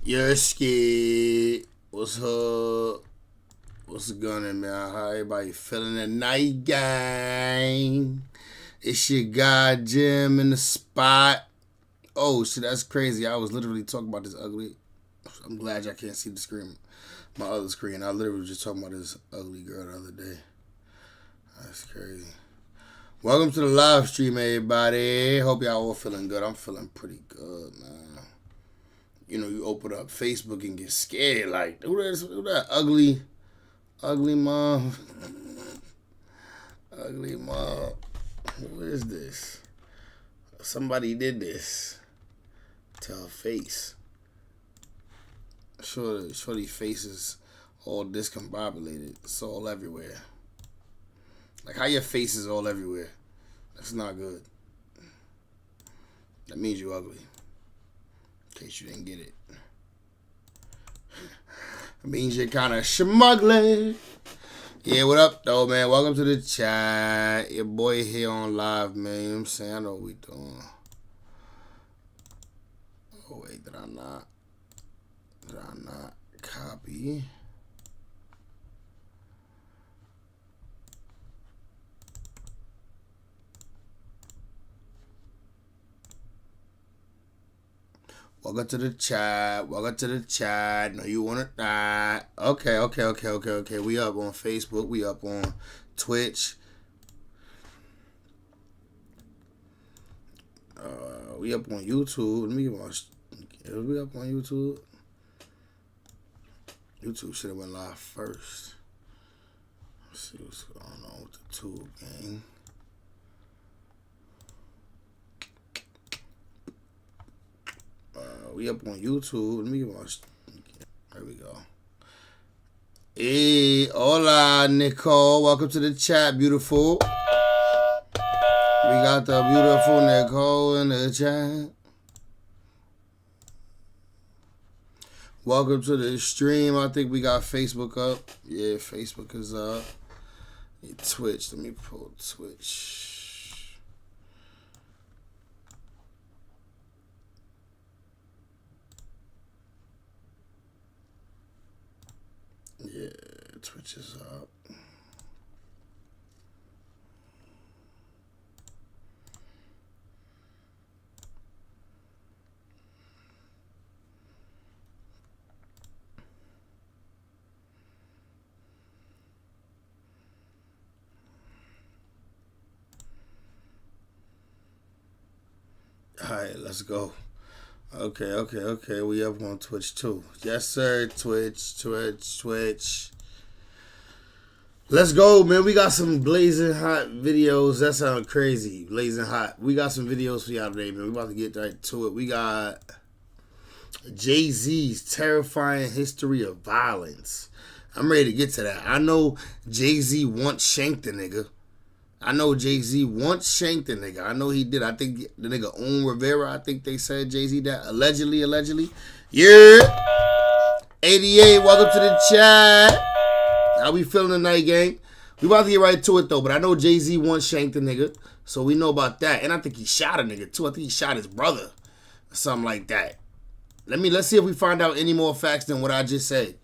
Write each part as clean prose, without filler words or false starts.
You're scared. What's up? What's going, man? How everybody feeling tonight, gang? It's your guy Jim in the spot. Oh shit, that's crazy. I was literally talking about this ugly. I'm glad y'all can't see the screen, my other screen. I literally was just talking about this ugly girl the other day. That's crazy. Welcome to the live stream, everybody. Hope y'all all feeling good. I'm feeling pretty good, man. You know, you open up Facebook and get scared. Like, who that ugly mom? Ugly mom. Who is this? Somebody did this to her face. Shorty face is all discombobulated. It's all everywhere. Like, how your face is all everywhere? That's not good. That means you ugly. In case you didn't get it. It means you're kind of schmuggling. Yeah, what up, though, man? Welcome to the chat. Your boy here on live, man. You know what I'm saying? I know what we doing. Oh, wait, did I not copy? Welcome to the chat. Welcome to the chat. No, you want to die. Okay. We up on Facebook. We up on Twitch. We up on YouTube. Let me watch. We up on YouTube. YouTube should have went live first. Let's see what's going on with the tube gang. We up on YouTube. Let me watch. There we go. Hey, hola, Nicole. Welcome to the chat, beautiful. We got the beautiful Nicole in the chat. Welcome to the stream. I think we got Facebook up. Yeah, Facebook is up. Twitch. Let me pull Twitch. Yeah, Twitch is up. All right, let's go. Okay. We up on Twitch too. Yes, sir. Twitch. Let's go, man. We got some blazing hot videos. That sounds crazy. Blazing hot. We got some videos for y'all today, man. We about to get right to it. We got Jay-Z's terrifying history of violence. I'm ready to get to that. I know Jay-Z once shanked a nigga. I know Jay-Z once shanked a nigga. I know he did. I think the nigga Un Rivera, I think they said Jay-Z that. Allegedly. Yeah. 88, welcome to the chat. How we feeling tonight, gang? We about to get right to it, though. But I know Jay-Z once shanked a nigga. So we know about that. And I think he shot a nigga, too. I think he shot his brother. Or something like that. Let's see if we find out any more facts than what I just said.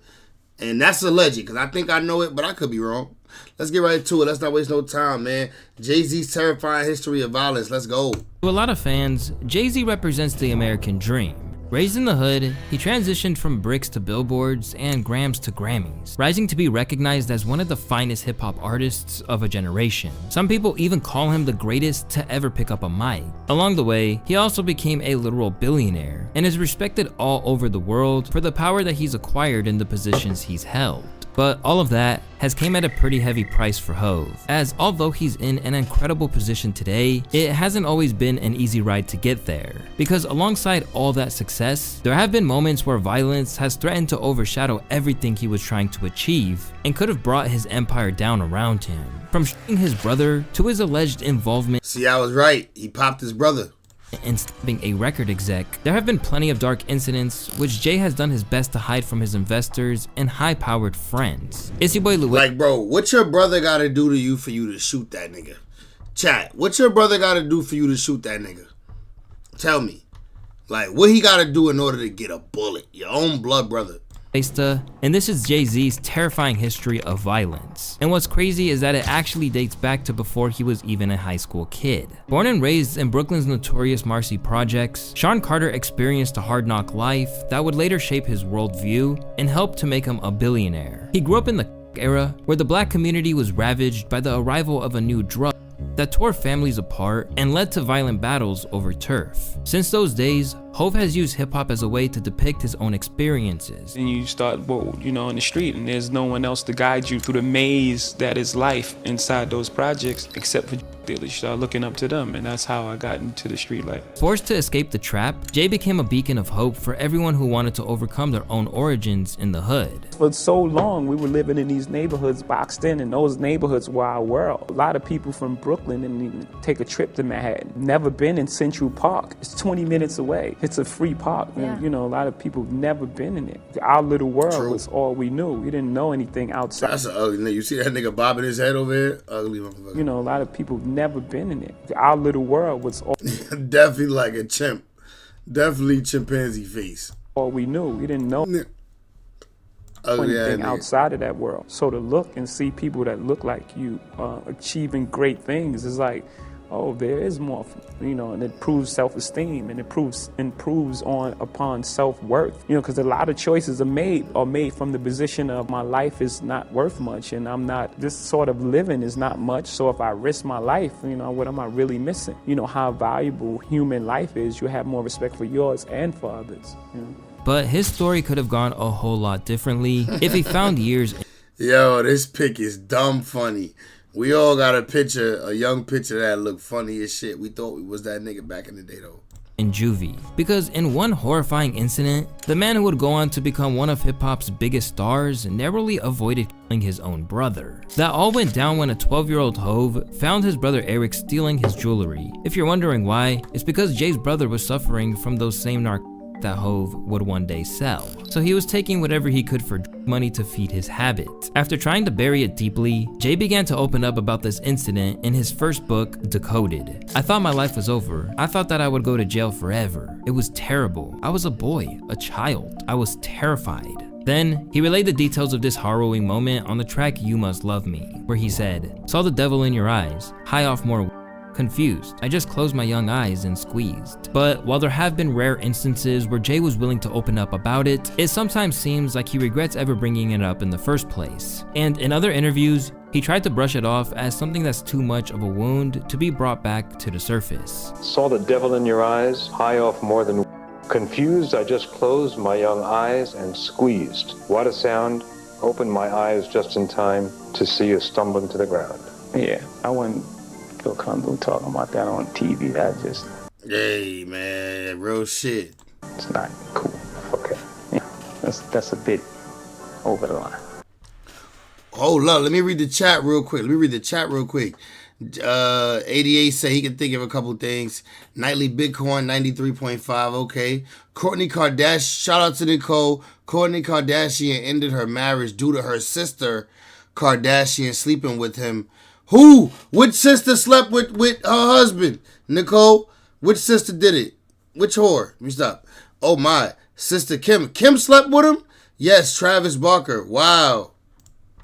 And that's alleged, because I think I know it, but I could be wrong. Let's get right to it. Let's not waste no time, man. Jay-Z's terrifying history of violence. Let's go. To a lot of fans, Jay-Z represents the American dream. Raised in the hood, he transitioned from bricks to billboards and grams to Grammys, rising to be recognized as one of the finest hip-hop artists of a generation. Some people even call him the greatest to ever pick up a mic. Along the way, he also became a literal billionaire and is respected all over the world for the power that he's acquired in the positions he's held. But all of that has came at a pretty heavy price for Hov, as although he's in an incredible position today, it hasn't always been an easy ride to get there. Because alongside all that success, there have been moments where violence has threatened to overshadow everything he was trying to achieve and could have brought his empire down around him. From shooting his brother to his alleged involvement. See, I was right. He popped his brother. And stabbing a record exec, there have been plenty of dark incidents which Jay has done his best to hide from his investors and high-powered friends. It's your boy Louis. Like, bro, what your brother gotta do to you for you to shoot that nigga? Chat, what your brother gotta do for you to shoot that nigga? Tell me. Like, what he gotta do in order to get a bullet? Your own blood brother. And this is Jay-Z's terrifying history of violence. And what's crazy is that it actually dates back to before he was even a high school kid. Born and raised in Brooklyn's notorious Marcy projects, Sean Carter experienced a hard knock life that would later shape his worldview and help to make him a billionaire. He grew up in the era where the black community was ravaged by the arrival of a new drug that tore families apart and led to violent battles over turf. Since those days, Hov has used hip-hop as a way to depict his own experiences. And you start, in the street, and there's no one else to guide you through the maze that is life inside those projects, except for dealers. You start looking up to them, and that's how I got into the street life. Forced to escape the trap, Jay became a beacon of hope for everyone who wanted to overcome their own origins in the hood. For so long, we were living in these neighborhoods boxed in, and those neighborhoods were our world. A lot of people from Brooklyn and take a trip to Manhattan. Never been in Central Park. It's 20 minutes away. It's a free park. Yeah. And, a lot of people have never been in it. Our little world was all we knew. We didn't know anything outside. That's an ugly nigga. You see that nigga bobbing his head over here? Ugly motherfucker. A lot of people have never been in it. Our little world was all definitely like a chimp. Definitely chimpanzee face. All we knew. We didn't know anything outside of that world. So to look and see people that look like you achieving great things is like, oh, there is more, and it proves self-esteem, and it improves upon self-worth, because a lot of choices are made from the position of my life is not worth much, and this sort of living is not much, so if I risk my life, what am I really missing? How valuable human life is. You have more respect for yours and for others. But his story could have gone a whole lot differently if he found years. Yo, this pic is dumb funny. We all got a young picture that looked funny as shit. We thought we was that nigga back in the day though. In juvie, because in one horrifying incident, the man who would go on to become one of hip-hop's biggest stars narrowly avoided killing his own brother. That all went down when a 12-year-old Hov found his brother Eric stealing his jewelry. If you're wondering why, it's because Jay's brother was suffering from those same narcotics that Hov would one day sell. So he was taking whatever he could for money to feed his habit. After trying to bury it deeply, Jay began to open up about this incident in his first book, Decoded. I thought my life was over. I thought that I would go to jail forever. It was terrible. I was a boy, a child. I was terrified. Then, he relayed the details of this harrowing moment on the track You Must Love Me, where he said, "Saw the devil in your eyes, high off more confused. I just closed my young eyes and squeezed." But while there have been rare instances where Jay was willing to open up about it, it sometimes seems like he regrets ever bringing it up in the first place. And in other interviews, he tried to brush it off as something that's too much of a wound to be brought back to the surface. Saw the devil in your eyes, high off more than confused. I just closed my young eyes and squeezed. What a sound. Opened my eyes just in time to see you stumbling to the ground. Yeah, I wouldn't feel comfortable talking about that on TV. That just... Hey, man, real shit. It's not cool. Okay. Yeah, that's a bit over the line. Hold up, let me read the chat real quick. 88 say he can think of a couple things. Nightly Bitcoin 93.5. Okay. Kourtney Kardashian, shout out to Nicole. Kourtney Kardashian ended her marriage due to her sister Kardashian sleeping with him. Who? Which sister slept with her husband? Nicole? Which sister did it? Which whore? Let me stop. Oh my. Sister Kim. Kim slept with him? Yes, Travis Barker. Wow.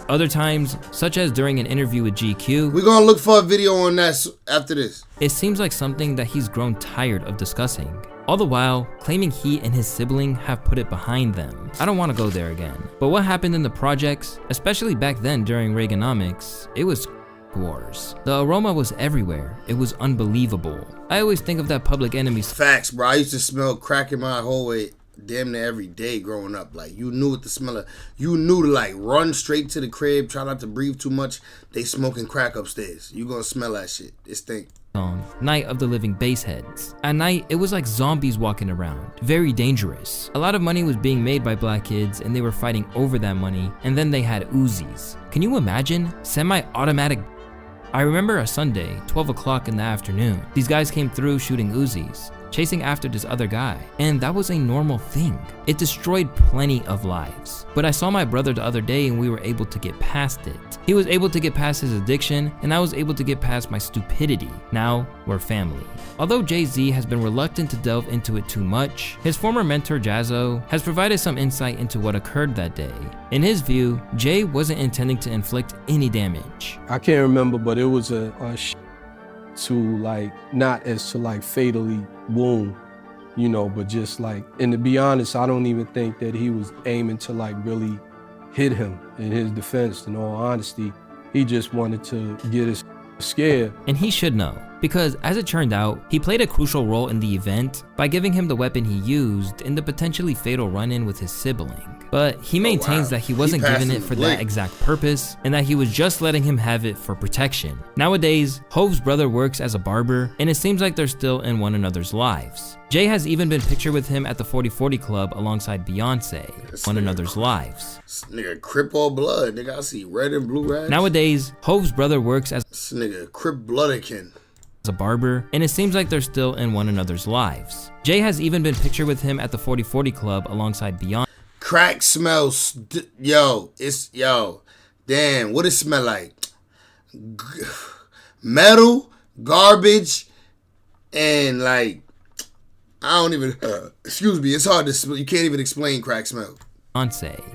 Other times, such as during an interview with GQ, we're gonna look for a video on that after this. It seems like something that he's grown tired of discussing. All the while, claiming he and his sibling have put it behind them. I don't want to go there again. But what happened in the projects, especially back then during Reaganomics, it was wars. The aroma was everywhere. It was unbelievable. I always think of that Public Enemy's facts, bro. I used to smell crack in my hallway damn near every day growing up. Like, you knew what the smell of. You knew to like run straight to the crib, try not to breathe too much. They smoking crack upstairs. You gonna smell that shit. It stink. Song, Night of the Living Bassheads. At night, it was like zombies walking around. Very dangerous. A lot of money was being made by black kids and they were fighting over that money, and then they had Uzis. Can you imagine? Semi-automatic. I remember a Sunday, 12 o'clock in the afternoon. These guys came through shooting Uzis. chasing after this other guy, and that was a normal thing. It destroyed plenty of lives. But I saw my brother the other day and we were able to get past it. He was able to get past his addiction and I was able to get past my stupidity. Now we're family. Although Jay-Z has been reluctant to delve into it too much, his former mentor Jazzo has provided some insight into what occurred that day. In his view, Jay wasn't intending to inflict any damage. I can't remember, but it was a to like, not as to like fatally wound, you know, but just like, and to be honest, I don't even think that he was aiming to like really hit him in his defense. In all honesty, he just wanted to get us scared. And he should know, because as it turned out, he played a crucial role in the event by giving him the weapon he used in the potentially fatal run-in with his sibling. But he maintains that he wasn't giving it for that exact purpose and that he was just letting him have it for protection. Nowadays, Hov's brother works as a barber and it seems like they're still in one another's lives. Jay has even been pictured with him at the 40/40 Club alongside Beyonce, one another's lives. This nigga Crip or Blood, nigga, I see red and blue rags. Nowadays, Hov's brother works as this nigga Crip Bloodikin. A barber, and it seems like they're still in one another's lives. Jay has even been pictured with him at the 40/40 Club alongside Beyonce. Crack smells, damn, what it smell like? Metal, garbage, and like, I don't even, excuse me, it's hard to, you can't even explain crack smell.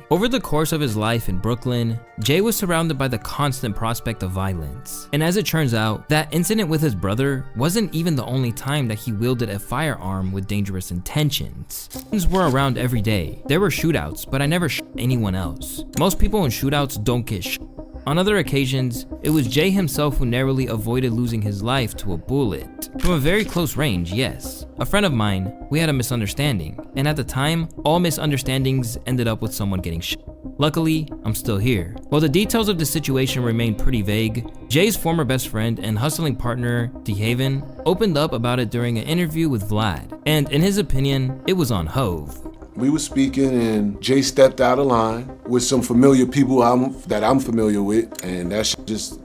Over the course of his life in Brooklyn, Jay was surrounded by the constant prospect of violence. And as it turns out, that incident with his brother wasn't even the only time that he wielded a firearm with dangerous intentions. Things were around every day. There were shootouts, but I never shot anyone else. Most people in shootouts don't get shot. On other occasions, it was Jay himself who narrowly avoided losing his life to a bullet. From a very close range, yes. A friend of mine, we had a misunderstanding, and at the time, all misunderstandings ended up with someone getting shot. Luckily, I'm still here. While the details of the situation remain pretty vague, Jay's former best friend and hustling partner, DeHaven, opened up about it during an interview with Vlad, and in his opinion, it was on Hov. We were speaking and Jay stepped out of line with some familiar people that I'm familiar with, and that shit just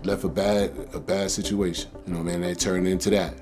left a bad situation. You know, man, they turned into that.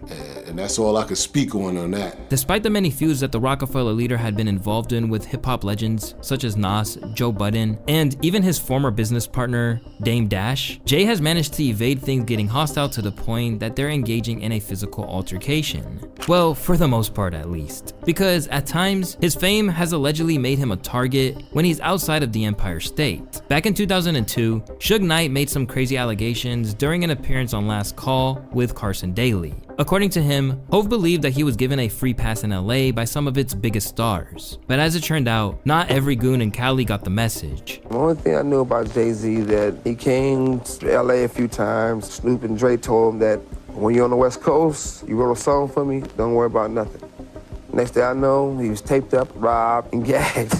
And that's all I could speak on that. Despite the many feuds that the Rockefeller leader had been involved in with hip-hop legends such as Nas, Joe Budden, and even his former business partner, Dame Dash, Jay has managed to evade things getting hostile to the point that they're engaging in a physical altercation. Well, for the most part at least. Because at times, his fame has allegedly made him a target when he's outside of the Empire State. Back in 2002, Suge Knight made some crazy allegations during an appearance on Last Call with Carson Daly. According to him, Hov believed that he was given a free pass in LA by some of its biggest stars. But as it turned out, not every goon in Cali got the message. The only thing I knew about Jay-Z that he came to LA a few times. Snoop and Dre told him that when you're on the West Coast, you wrote a song for me, don't worry about nothing. Next thing I know, he was taped up, robbed, and gagged.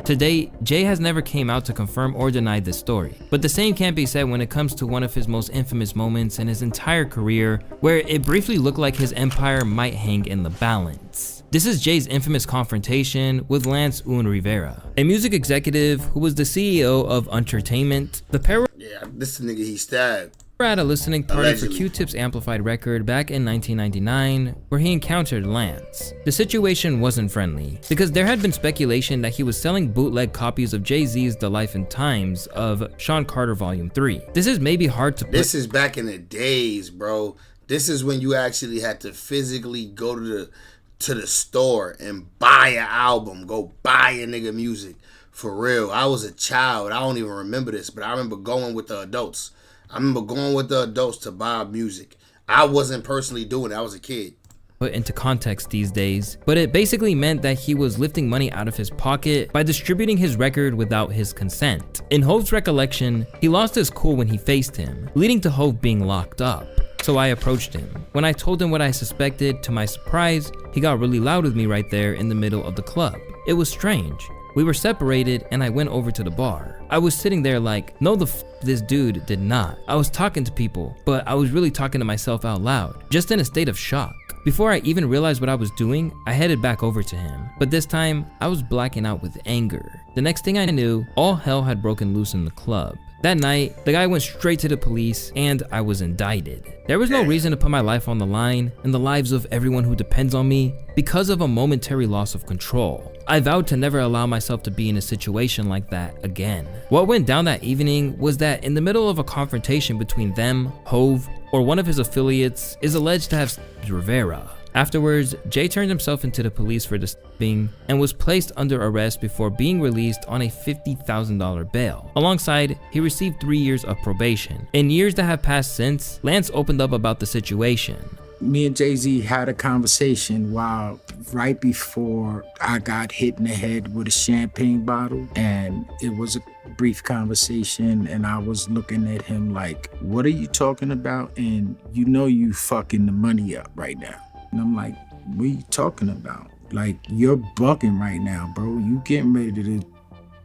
To date, Jay has never came out to confirm or deny this story. But the same can't be said when it comes to one of his most infamous moments in his entire career, where it briefly looked like his empire might hang in the balance. This is Jay's infamous confrontation with Lance Un Rivera, a music executive who was the CEO of Entertainment. The pair This nigga he stabbed. were at a listening party Allegedly. for Q-Tip's Amplified record back in 1999, where he encountered Lance. The situation wasn't friendly, because there had been speculation that he was selling bootleg copies of Jay-Z's The Life and Times of Sean Carter Volume 3. This is maybe hard to put. This is back in the days, bro. This is when you actually had to physically go to the store and buy an album, go buy a nigga music. For real. I was a child. I don't even remember this, but I remember going with the adults. To buy music. I wasn't personally doing it. I was a kid. Put into context these days, but it basically meant that he was lifting money out of his pocket by distributing his record without his consent. In Hov's recollection, he lost his cool when he faced him, leading to Hov being locked up. So I approached him. When I told him what I suspected, to my surprise, he got really loud with me right there in the middle of the club. It was strange. We were separated and I went over to the bar. I was sitting there like, no the this dude did not. I was talking to people, but I was really talking to myself out loud, just in a state of shock. Before I even realized what I was doing, I headed back over to him. But this time, I was blacking out with anger. The next thing I knew, all hell had broken loose in the club. That night, the guy went straight to the police and I was indicted. There was no reason to put my life on the line and the lives of everyone who depends on me because of a momentary loss of control. I vowed to never allow myself to be in a situation like that again. What went down that evening was that in the middle of a confrontation between them, Hove, or one of his affiliates, is alleged to have stabbed Rivera. Afterwards, Jay turned himself into the police for the stabbing and was placed under arrest before being released on a $50,000 bail. Alongside, he received 3 years of probation. In years that have passed since, Lance opened up about the situation. Me and Jay-Z had a conversation while right before I got hit in the head with a champagne bottle, and it was a brief conversation, and I was looking at him like, what are you talking about? And you know you fucking the money up right now. And I'm like, what are you talking about? Like, you're bucking right now, bro. You getting ready to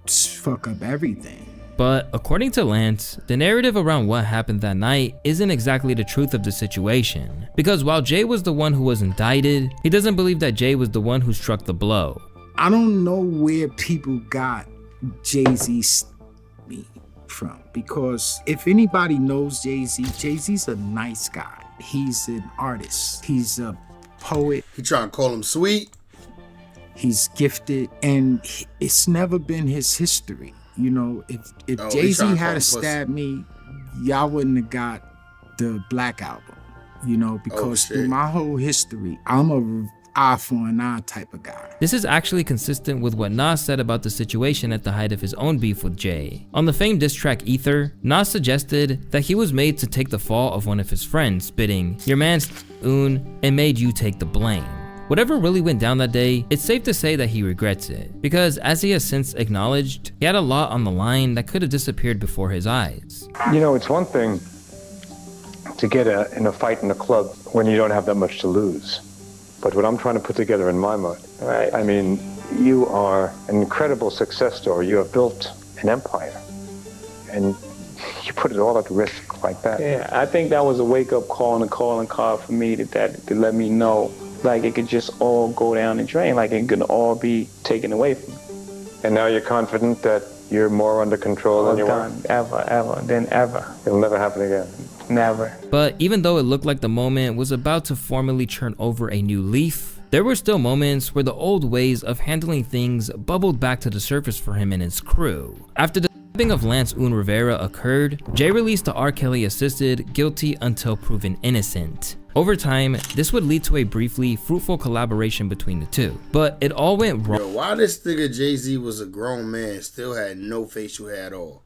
fuck up everything. But according to Lance, the narrative around what happened that night isn't exactly the truth of the situation. Because while Jay was the one who was indicted, he doesn't believe that Jay was the one who struck the blow. I don't know where people got Jay-Z from, because if anybody knows Jay-Z, Jay-Z's a nice guy. He's an artist. He's a poet. He trying to call him sweet. He's gifted, and it's never been his history. You know, if Jay-Z had stabbed me, y'all wouldn't have got the Black Album. You know, because through my whole history, I'm a eye for an eye type of guy. This is actually consistent with what Nas said about the situation at the height of his own beef with Jay. On the famed diss track Ether, Nas suggested that he was made to take the fall of one of his friends, spitting, "Your man's Un and made you take the blame." Whatever really went down that day, it's safe to say that he regrets it, because as he has since acknowledged, he had a lot on the line that could have disappeared before his eyes. You know, it's one thing to get in a fight in a club when you don't have that much to lose. But what I'm trying to put together in my mind, right? I mean, you are an incredible success story. You have built an empire, and you put it all at risk like that. Yeah, I think that was a wake-up call and a calling card for me to let me know, like, it could just all go down the drain, like it could all be taken away from me. And now you're confident that you're more under control than you were? Ever. It'll never happen again. Never. But even though it looked like the moment was about to formally turn over a new leaf, there were still moments where the old ways of handling things bubbled back to the surface for him and his crew. After the stabbing of Lance Un Rivera occurred, Jay released the R. Kelly assisted Guilty Until Proven Innocent. Over time, this would lead to a briefly fruitful collaboration between the two, but it all went wrong. Yo, why this nigga Jay-Z was a grown man still had no facial hair at all?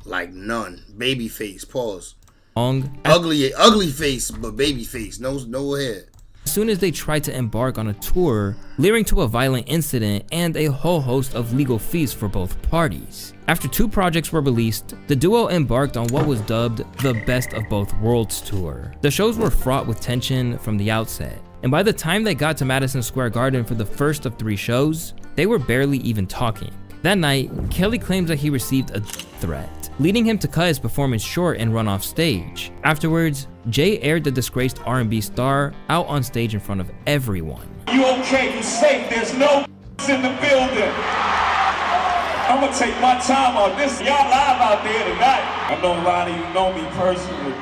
Like none. Baby face, pause. Ugly face, but baby face, no hair. As soon as they tried to embark on a tour, leading to a violent incident and a whole host of legal fees for both parties. After 2 projects were released, the duo embarked on what was dubbed the Best of Both Worlds tour. The shows were fraught with tension from the outset, and by the time they got to Madison Square Garden for the first of 3 shows, they were barely even talking. That night, Kelly claims that he received a threat, leading him to cut his performance short and run off stage. Afterwards, Jay aired the disgraced R&B star out on stage in front of everyone. You okay? You safe? There's no in the building. I'm gonna take my time on this. Y'all live out there tonight. I know a lot of you know me personally.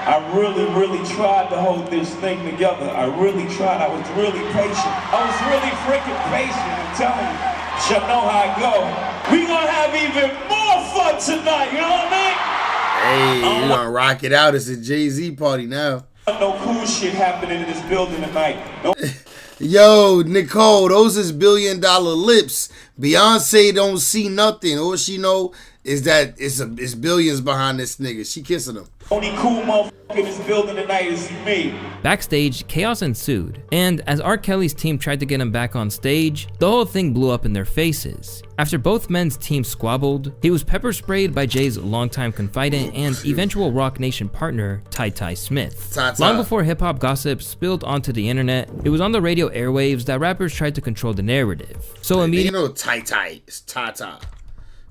I really tried to hold this thing together. I really tried. I was really patient. I was really freaking patient. I'm telling you. Y'all know how I go. We gonna have even more fun tonight. You know what I mean? Hey, you gonna rock it out. It's a Jay-Z party now. No cool shit happening in this building tonight. No. Yo, Nicole, those is $1 billion lips. Beyonce don't see nothing. All she know is that it's billions behind this nigga. She kissing him. Only cool motherfucker in this building tonight is me. Backstage, chaos ensued, and as R. Kelly's team tried to get him back on stage, the whole thing blew up in their faces. After both men's teams squabbled, he was pepper sprayed by Jay's longtime confidant and eventual Rock Nation partner, Ty Smith. Long before hip-hop gossip spilled onto the internet, it was on the radio airwaves that rappers tried to control the narrative. So immediately, you know Ty, it's Ty.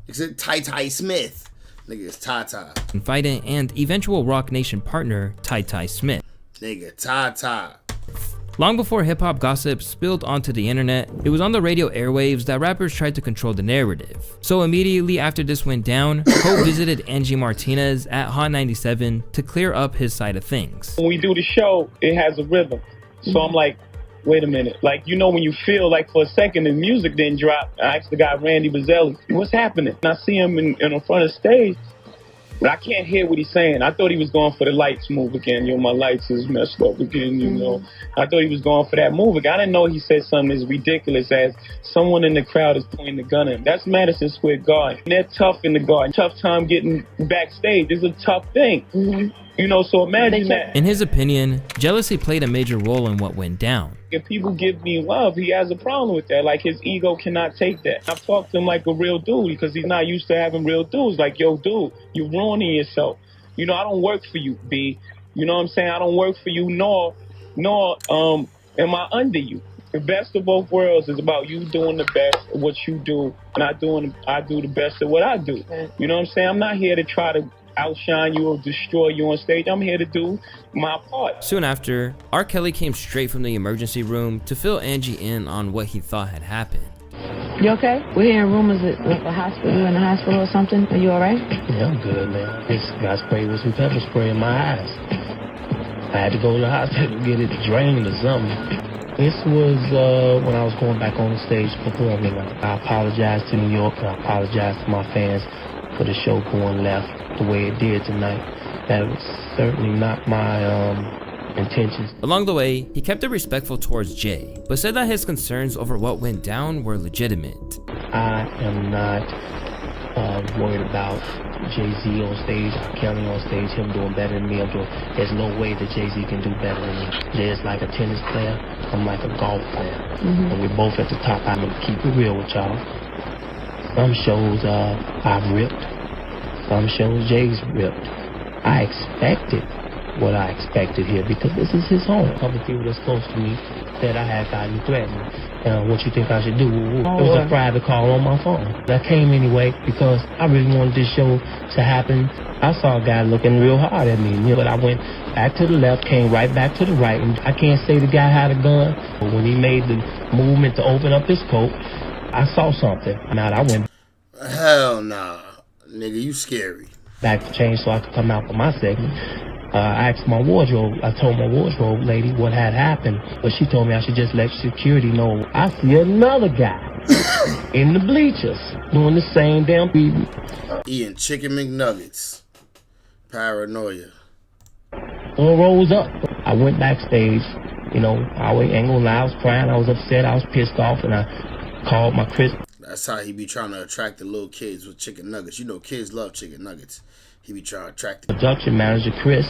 It's Ty Smith. Nigga, it's Ty. Confidant and eventual Rock Nation partner, Ty Smith. Nigga, Ty. Long before hip-hop gossip spilled onto the internet, it was on the radio airwaves that rappers tried to control the narrative. So immediately after this went down, Hov visited Angie Martinez at Hot 97 to clear up his side of things. When we do the show, it has a rhythm. So I'm like, wait a minute. Like, you know when you feel like for a second the music didn't drop, I asked the guy, Randy Bazzelli, what's happening? And I see him in front of the stage, but I can't hear what he's saying. I thought he was going for the lights move again. You know, my lights is messed up again, you know. I thought he was going for that move again. I didn't know he said something as ridiculous as someone in the crowd is pointing the gun at him. That's Madison Square Garden. They're tough in the Garden. Tough time getting backstage. It's a tough thing. You know, so imagine that. In his opinion, jealousy played a major role in what went down. If people give me love, he has a problem with that. Like, his ego cannot take that. I've talked to him like a real dude because he's not used to having real dudes. Like, yo, dude, you're ruining yourself. You know, I don't work for you, B. You know what I'm saying? I don't work for you, nor am I under you. The best of both worlds is about you doing the best of what you do, and I do the best of what I do. You know what I'm saying? I'm not here to try to outshine you or destroy you on stage. I'm here to do my part. Soon after, R. Kelly came straight from the emergency room to fill Angie in on what he thought had happened. You okay? We're hearing rumors that like a hospital, you in the hospital or something. Are you all right? Yeah, I'm good, man. I just got sprayed with some pepper spray in my eyes. I had to go to the hospital to get it drained or something. This was when I was going back on the stage performing. I apologized to New York and I apologized to my fans for the show going left the way it did tonight. That was certainly not my intentions. Along the way, he kept it respectful towards Jay, but said that his concerns over what went down were legitimate. I am not worried about Jay-Z on stage, Kelly on stage, him doing better than me. There's no way that Jay-Z can do better than me. Jay is like a tennis player, I'm like a golf player. And we're both at the top. I'm gonna keep it real with y'all. Some shows I've ripped, some shows Jay's ripped. I expected what I expected here because this is his home. A couple people that's close to me said I had gotten threatened. What you think I should do? It was a private call on my phone. I came anyway because I really wanted this show to happen. I saw a guy looking real hard at me, but I went back to the left, came right back to the right, and I can't say the guy had a gun, but when he made the movement to open up his coat, I saw something. Now I went. Hell nah, nigga, you scary. Back to change so I could come out for my segment. I asked my wardrobe, I told my wardrobe lady what had happened, but she told me I should just let security know. I see another guy in the bleachers doing the same damn thing. Eating chicken McNuggets. Paranoia. Rose up. I went backstage, you know, I ain't gonna lie, I was crying, I was upset, I was pissed off, and I called my Chris. That's how he be trying to attract the little kids with chicken nuggets. You know, kids love chicken nuggets. He be trying to attract the production manager, Chris.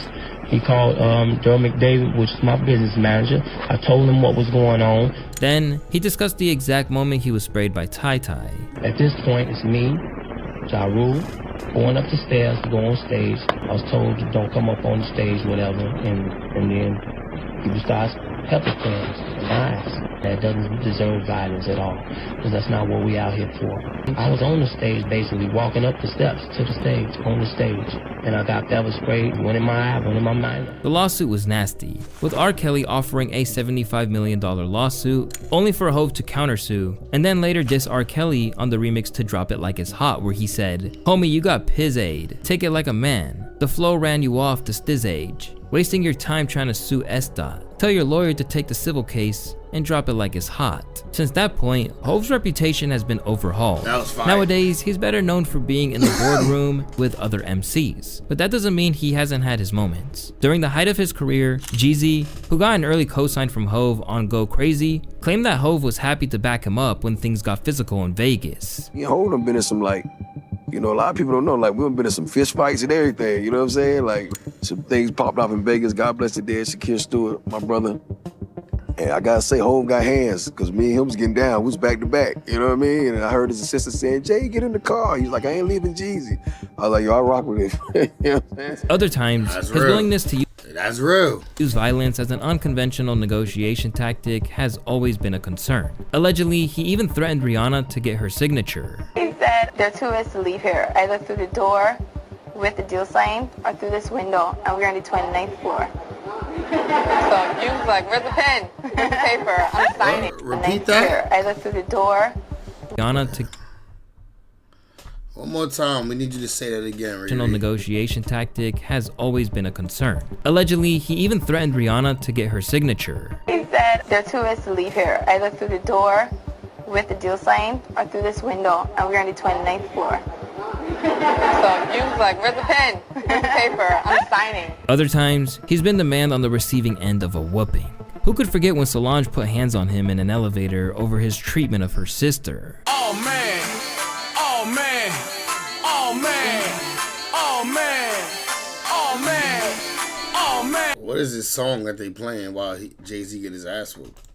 He called Darrell McDavid, which is my business manager. I told him what was going on. Then he discussed the exact moment he was sprayed by Ty-Ty. At this point, it's me, Ja Rule, going up the stairs to go on stage. I was told to don't come up on the stage, whatever, and then people start pepper spraying in my eyes. That doesn't deserve violence at all, because that's not what we out here for. I was on the stage, basically walking up the steps to the stage, on the stage, and I got pepper sprayed, one in my eye, one in my mind. The lawsuit was nasty, with R. Kelly offering a $75 million lawsuit, only for Hov to countersue, and then later diss R. Kelly on the remix to Drop It Like It's Hot, where he said, "Homie, you got piz-aid, take it like a man. The flow ran you off the stiz age. Wasting your time trying to sue S-Dot. Tell your lawyer to take the civil case and drop it like it's hot." Since that point, Hov's reputation has been overhauled. That was fine. Nowadays, he's better known for being in the boardroom with other MCs, but that doesn't mean he hasn't had his moments. During the height of his career, Jeezy, who got an early cosign from Hov on Go Crazy, claimed that Hov was happy to back him up when things got physical in Vegas. Hov done been in some, like, you know, a lot of people don't know, like, we've been in some fist fights and everything, you know what I'm saying? Like, some things popped off in Vegas. God bless the dead, Shakir Stewart, my brother. And I gotta say, Hov got hands, because me and him was getting down. We was back to back, you know what I mean? And I heard his assistant saying, "Jay, get in the car." He's like, "I ain't leaving Jeezy." I was like, "Yo, I rock with him." You know what I'm saying? Other times, his willingness to use violence as an unconventional negotiation tactic has always been a concern. Allegedly, he even threatened Rihanna to get her signature. He said there are two ways to leave here, either through the door with the deal sign or through this window, and we're on the 29th floor. So you was like, where's the pen? Where's the paper? I'm signing. Repeat that. I look through the door. Rihanna to One more time. We need you to say that again, Riri. negotiation tactic has always been a concern. Allegedly, he even threatened Rihanna to get her signature. He said, there are two ways to leave here. I look through the door with the deal sign or through this window, and we're on the 29th floor. So you was like, where's the pen? Where's the paper? I'm signing. Other times, he's been the man on the receiving end of a whooping. Who could forget when Solange put hands on him in an elevator over his treatment of her sister? Oh man, oh man, oh man, oh man, oh man, oh man. What is this song that they playing while Jay-Z get his ass whooped?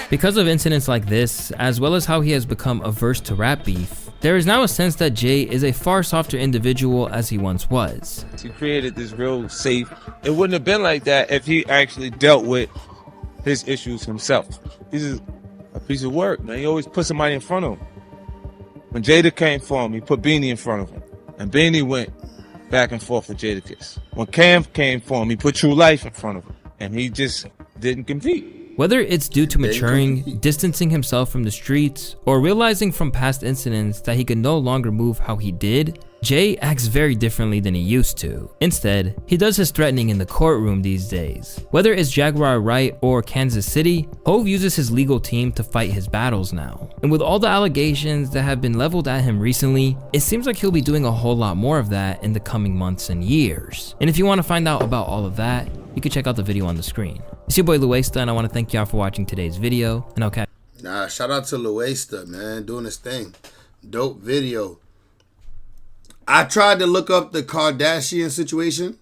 Because of incidents like this, as well as how he has become averse to rap beef, there is now a sense that Jay is a far softer individual as he once was. He created this real safe. It wouldn't have been like that if he actually dealt with his issues himself. This is a piece of work, man. He always put somebody in front of him. When Jada came for him, he put Beanie in front of him. And Beanie went back and forth with Jadakiss. When Cam came for him, he put True Life in front of him. And he just didn't compete. Whether it's due to maturing, distancing himself from the streets, or realizing from past incidents that he could no longer move how he did, Jay acts very differently than he used to. Instead, he does his threatening in the courtroom these days. Whether it's Jaguar Wright or Kansas City, Hove uses his legal team to fight his battles now. And with all the allegations that have been leveled at him recently, it seems like he'll be doing a whole lot more of that in the coming months and years. And if you want to find out about all of that, you can check out the video on the screen. It's your boy Waukesha, and I want to thank y'all for watching today's video, and I'll catch you. Nah, shout out to Waukesha, man, doing his thing. Dope video. I tried to look up the Kardashian situation.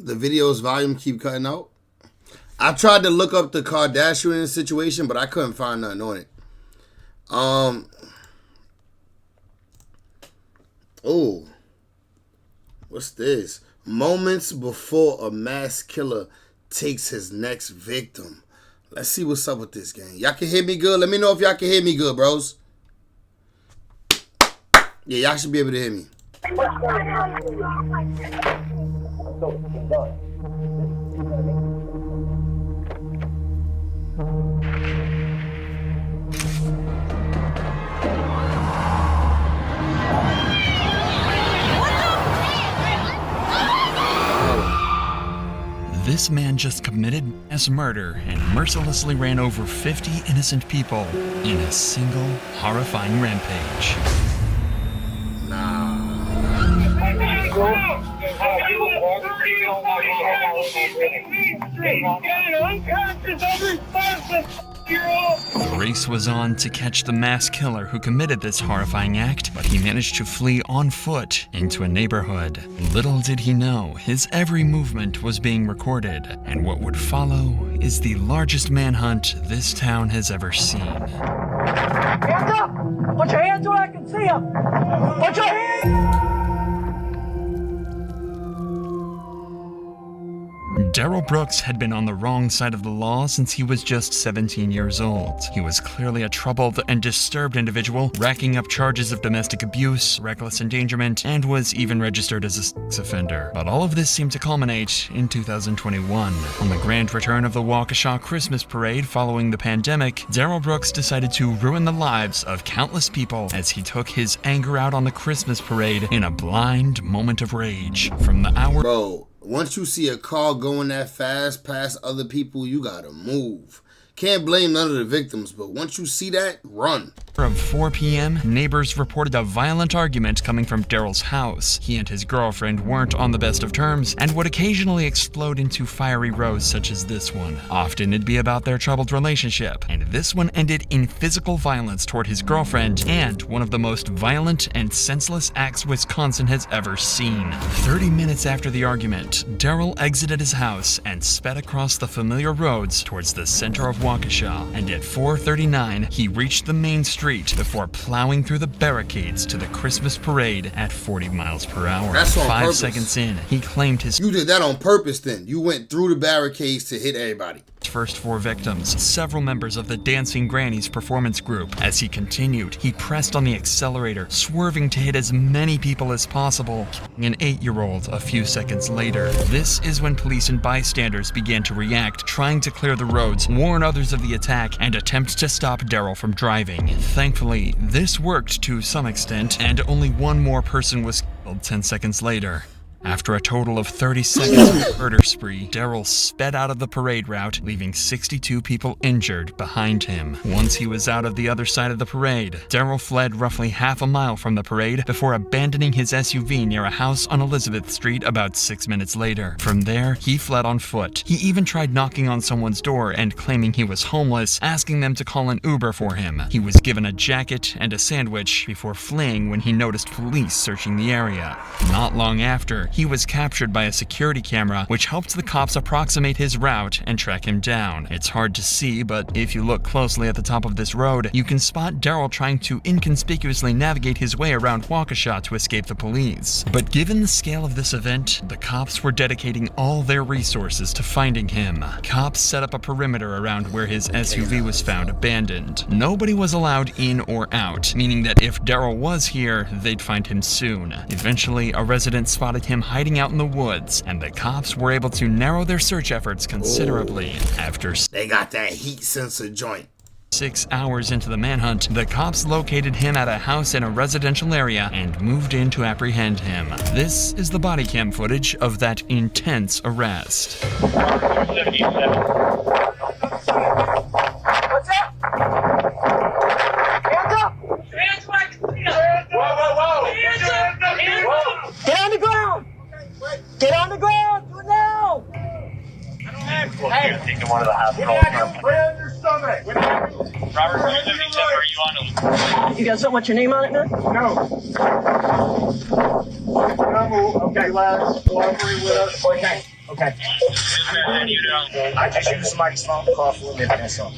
The video's volume keep cutting out. I tried to look up the Kardashian situation, but I couldn't find nothing on it. Oh, what's this? Moments before a mass killer takes his next victim. Let's see what's up with this game. Y'all can hear me good? Let me know if y'all can hear me good, bros. Yeah, y'all should be able to hear me. This man just committed mass murder and mercilessly ran over 50 innocent people in a single horrifying rampage. The race was on to catch the mass killer who committed this horrifying act, but he managed to flee on foot into a neighborhood. Little did he know, his every movement was being recorded, and what would follow is the largest manhunt this town has ever seen. Hands up! Put your hands where I can see them! Put your hands! Darrell Brooks had been on the wrong side of the law since he was just 17 years old. He was clearly a troubled and disturbed individual, racking up charges of domestic abuse, reckless endangerment, and was even registered as a sex offender. But all of this seemed to culminate in 2021. On the grand return of the Waukesha Christmas parade following the pandemic, Darrell Brooks decided to ruin the lives of countless people as he took his anger out on the Christmas parade in a blind moment of rage. From the hour... Bro, once you see a car going that fast past other people, you gotta move. Can't blame none of the victims, but once you see that, run. Of 4 p.m., neighbors reported a violent argument coming from Darrell's house. He and his girlfriend weren't on the best of terms and would occasionally explode into fiery rows such as this one. Often it'd be about their troubled relationship, and this one ended in physical violence toward his girlfriend and one of the most violent and senseless acts Wisconsin has ever seen. 30 minutes after the argument, Darrell exited his house and sped across the familiar roads towards the center of Waukesha, and at 4:39, he reached the main street before plowing through the barricades to the Christmas parade at 40 miles per hour. That's on 5 purpose. seconds in, he claimed his... You did that on purpose then. You went through the barricades to hit everybody. last first 4 victims, several members of the Dancing Grannies performance group. As he continued, he pressed on the accelerator, swerving to hit as many people as possible, killing an 8-year-old a few seconds later. This is when police and bystanders began to react, trying to clear the roads, warn others of the attack, and attempt to stop Darrell from driving. Thankfully, this worked to some extent, and only one more person was killed 10 seconds later. After a total of 30 seconds of murder spree, Darrell sped out of the parade route, leaving 62 people injured behind him. Once he was out of the other side of the parade, Darrell fled roughly half a mile from the parade before abandoning his SUV near a house on Elizabeth Street about 6 minutes later. From there, he fled on foot. He even tried knocking on someone's door and claiming he was homeless, asking them to call an Uber for him. He was given a jacket and a sandwich before fleeing when he noticed police searching the area. Not long after, he was captured by a security camera, which helped the cops approximate his route and track him down. It's hard to see, but if you look closely at the top of this road, you can spot Darrell trying to inconspicuously navigate his way around Waukesha to escape the police. But given the scale of this event, the cops were dedicating all their resources to finding him. Cops set up a perimeter around where his SUV was found abandoned. Nobody was allowed in or out, meaning that if Darrell was here, they'd find him soon. Eventually, a resident spotted him hiding out in the woods, and the cops were able to narrow their search efforts considerably. After they got that heat sensor joint. 6 hours into the manhunt, the cops located him at a house in a residential area and moved in to apprehend him. This is the body cam footage of that intense arrest. What's up? Hands up! Hands up! Whoa! Hands up! Get on the ground! Get on the ground! Do it now! Hey! Take him one of the hospital. Put it on your stomach. Robert, are you on it? You got something with your name on it now? No. Okay, lads. Cooperate with us. Okay. How do you know? I just use the microphone to call for a minute, that's all.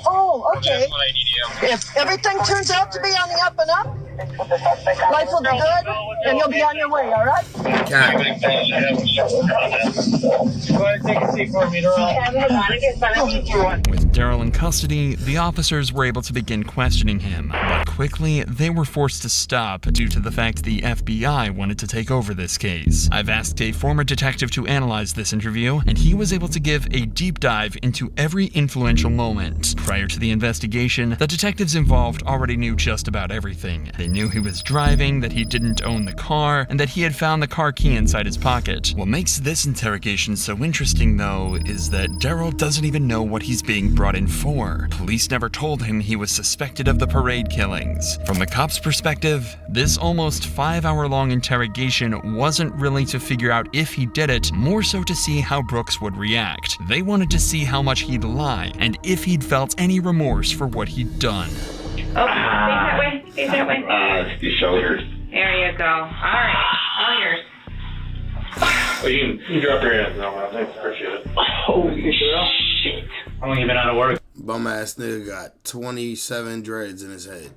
Oh, okay. That's what I need. If everything turns out to be on the up and up, life will be good, and you'll be on your way, all right? Go ahead and take a seat for me, Darrell. With Darrell in custody, the officers were able to begin questioning him, but quickly they were forced to stop due to the fact the FBI wanted to take over this case. I've asked a former detective to analyze this interview, and he was able to give a deep dive into every influential moment. Prior to the investigation, the detectives involved already knew just about everything. They knew he was driving, that he didn't own the car, and that he had found the car key inside his pocket. What makes this interrogation so interesting, though, is that Darrell doesn't even know what he's being brought in for. Police never told him he was suspected of the parade killings. From the cops' perspective, this almost 5-hour-long interrogation wasn't really to figure out if he did it, more so to see how Brooks would react. They wanted to see how much he'd lie, and if he'd felt any remorse for what he'd done. Oh, face that way. Face that way. Your shoulders. There you go. All right. All yours. Well, you can drop your hands now, man. Thanks, appreciate it. Holy shit. How long you been out of work? Bum ass nigga got 27 dreads in his head.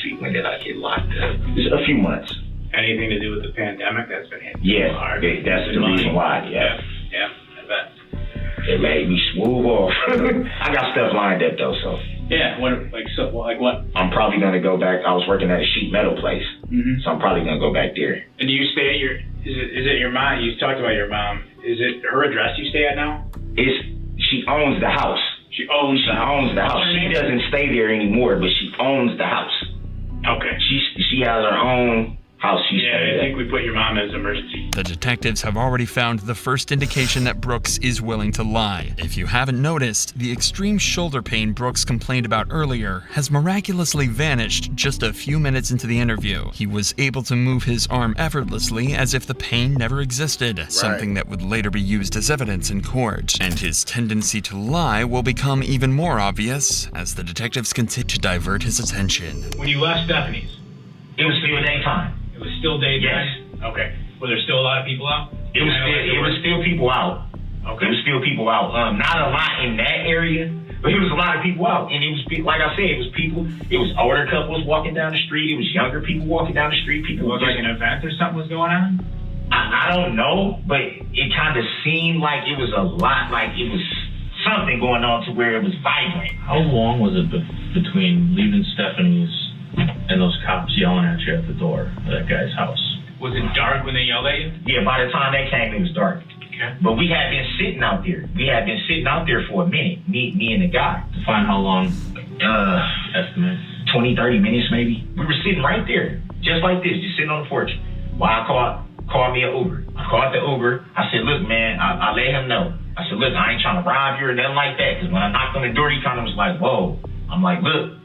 See, when did I get locked up? Just a few months. Anything to do with the pandemic that's been hitting? Yeah, hard. that's the reason why, yeah. Yeah, I bet. It made me smooth off. I got stuff lined up though, so. Yeah, like what? I'm probably gonna go back. I was working at a sheet metal place, so I'm probably gonna go back there. And do you stay at your? Is it your mom? You talked about your mom. Is it her address you stay at now? She owns the house. She owns the house. She doesn't stay there anymore, but she owns the house. Okay. She has her own house. I think we put your mom as emergency. The detectives have already found the first indication that Brooks is willing to lie. If you haven't noticed, the extreme shoulder pain Brooks complained about earlier has miraculously vanished just a few minutes into the interview. He was able to move his arm effortlessly as if the pain never existed, something that would later be used as evidence in court. And his tendency to lie will become even more obvious as the detectives continue to divert his attention. When you left Stephanie's, it was still daytime. It was still daytime? Yes. Okay. Were there still a lot of people out? It was still people out. Okay. It was still people out. Not a lot in that area, but it was a lot of people out. And it was, like I said, it was older couples walking down the street. It was younger people walking down the street. People was like an event or something was going on? I don't know, but it kind of seemed like it was a lot, like it was something going on to where it was vibrant. How long was it between leaving Stephanie's and those cops yelling at you at the door of that guy's house? Was it dark when they yelled at you? Yeah, by the time they came, it was dark. Okay. But we had been sitting out there. We had been sitting out there for a minute, me and the guy. To find how long? Estimate? 20, 30 minutes maybe. We were sitting right there, just like this, just sitting on the porch. While I called me an Uber. I called the Uber. I said, look, man, I let him know. I said, look, I ain't trying to rob you or nothing like that. Because when I knocked on the door, he kind of was like, whoa. I'm like, look,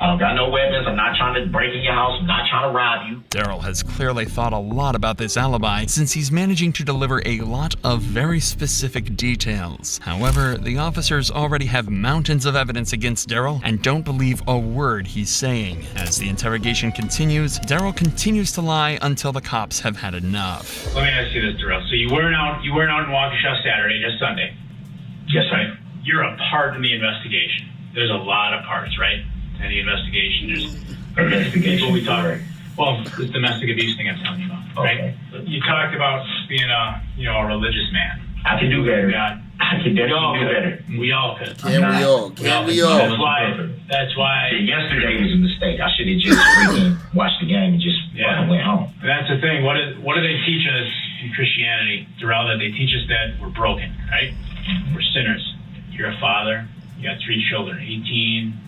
I don't got no weapons. I'm not trying to break in your house. I'm not trying to rob you. Darrell has clearly thought a lot about this alibi since he's managing to deliver a lot of very specific details. However, the officers already have mountains of evidence against Darrell and don't believe a word he's saying. As the interrogation continues, Darrell continues to lie until the cops have had enough. Let me ask you this, Darrell. So you weren't out in Waukesha Saturday, just Sunday. Yes, right. You're a part in the investigation. There's a lot of parts, right? In the investigation, there's people we talk. Well, this domestic abuse thing I'm telling you about, right? Okay. You talked about being a religious man. I can do better. I can definitely do better. We all could. Can we all? That's why. Yesterday was a mistake. I should have just freaking watched the game and just went home. And that's the thing. What do they teach us in Christianity, Darrell? That they teach us that we're broken, right? We're sinners. You're a father. You got 3 children, 18,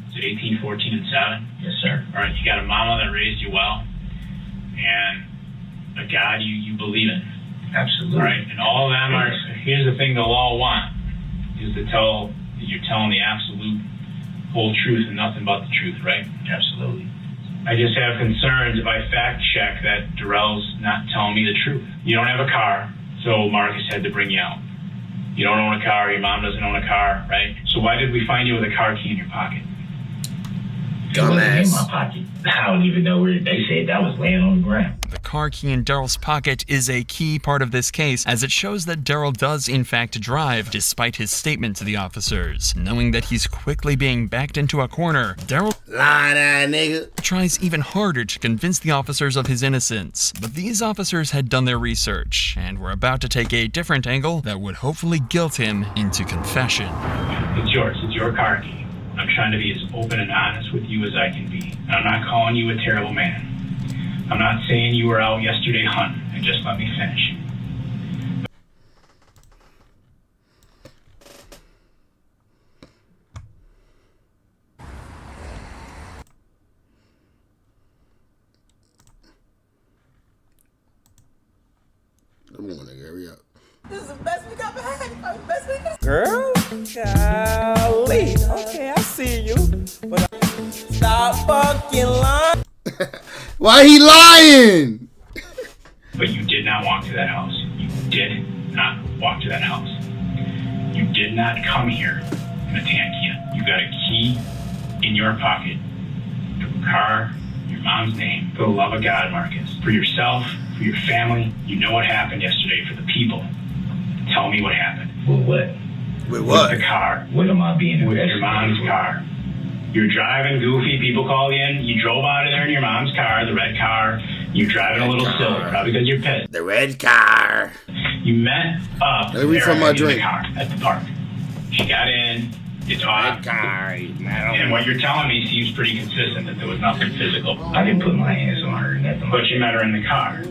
14, and 7? Yes, sir. All right, you got a mama that raised you well, and a God you believe in. Absolutely. All right, and all of them are, here's the thing they'll all want, is to tell that you're telling the absolute whole truth and nothing but the truth, right? Absolutely. I just have concerns if I fact check that Darrell's not telling me the truth. You don't have a car, so Marcus had to bring you out. You don't own a car, your mom doesn't own a car, right? So why did we find you with a car key in your pocket? It wasn't in my pocket. I don't even know where they said that was laying on the ground. The car key in Darrell's pocket is a key part of this case, as it shows that Darrell does in fact drive, despite his statement to the officers. Knowing that he's quickly being backed into a corner, Darrell tries even harder to convince the officers of his innocence. But these officers had done their research, and were about to take a different angle that would hopefully guilt him into confession. It's yours. It's your car key. I'm trying to be as open and honest with you as I can be. And I'm not calling you a terrible man. I'm not saying you were out yesterday hunting, and just let me finish. Come on, nigga, hurry up. This is the best week I've had. Best week of Girl, golly. Okay, I see you. But stop fucking lying. Why he lying? But you did not walk to that house. You did not walk to that house. You did not come here in a Tankia. You got a key in your pocket to a car, your mom's name. For the love of God, Marcus. For yourself, for your family. You know what happened yesterday. For the people. Tell me what happened. With what? With what? With the car. What am I being? With your mom's car. You're driving goofy. People call you in. You drove out of there in your mom's car, the red car. You're driving a little silver, probably because you're pissed. The red car. You met up Let me from my in drink. the car at the park. She got in. You talked. And what you're telling me seems pretty consistent that there was nothing physical. I didn't put my hands on her. Nothing. But you met her in the car.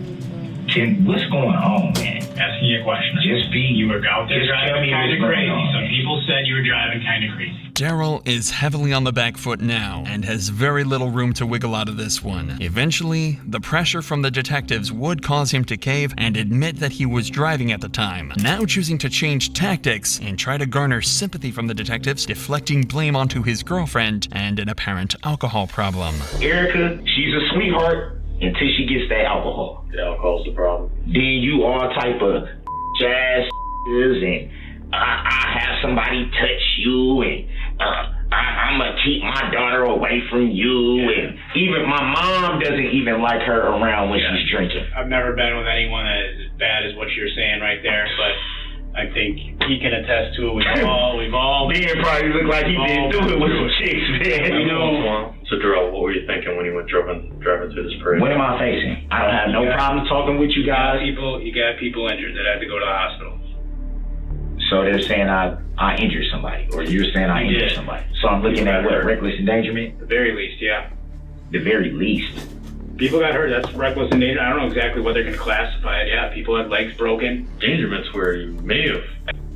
Tim, what's going on, man? Asking you a question. Just be. You were out there Just tell driving me kind of what's crazy. going on, Some man. people said you were driving kind of crazy. Darrell is heavily on the back foot now, and has very little room to wiggle out of this one. Eventually, the pressure from the detectives would cause him to cave and admit that he was driving at the time, now choosing to change tactics and try to garner sympathy from the detectives, deflecting blame onto his girlfriend and an apparent alcohol problem. Erica, she's a sweetheart until she gets that alcohol. The alcohol's the problem. Then you all type of jazz and I have somebody touch you and I'm gonna keep my daughter away from you, and even my mom doesn't even like her around when she's drinking. I've never been with anyone that is as bad as what you're saying right there, but I think he can attest to it. We've all Man probably look like he didn't do it with some chicks, man. We know. So So, Darrell, what were you thinking when you went driving through this parade? What am I facing? I don't have no problem talking with you guys. You got people injured that had to go to the hospital. So they're saying I injured somebody, or you're saying I injured somebody. So I'm looking at what, reckless endangerment? The very least, yeah. The very least. People got hurt. That's reckless endangerment. I don't know exactly what they're going to classify it. Yeah, people had legs broken. Endangerment's where you may have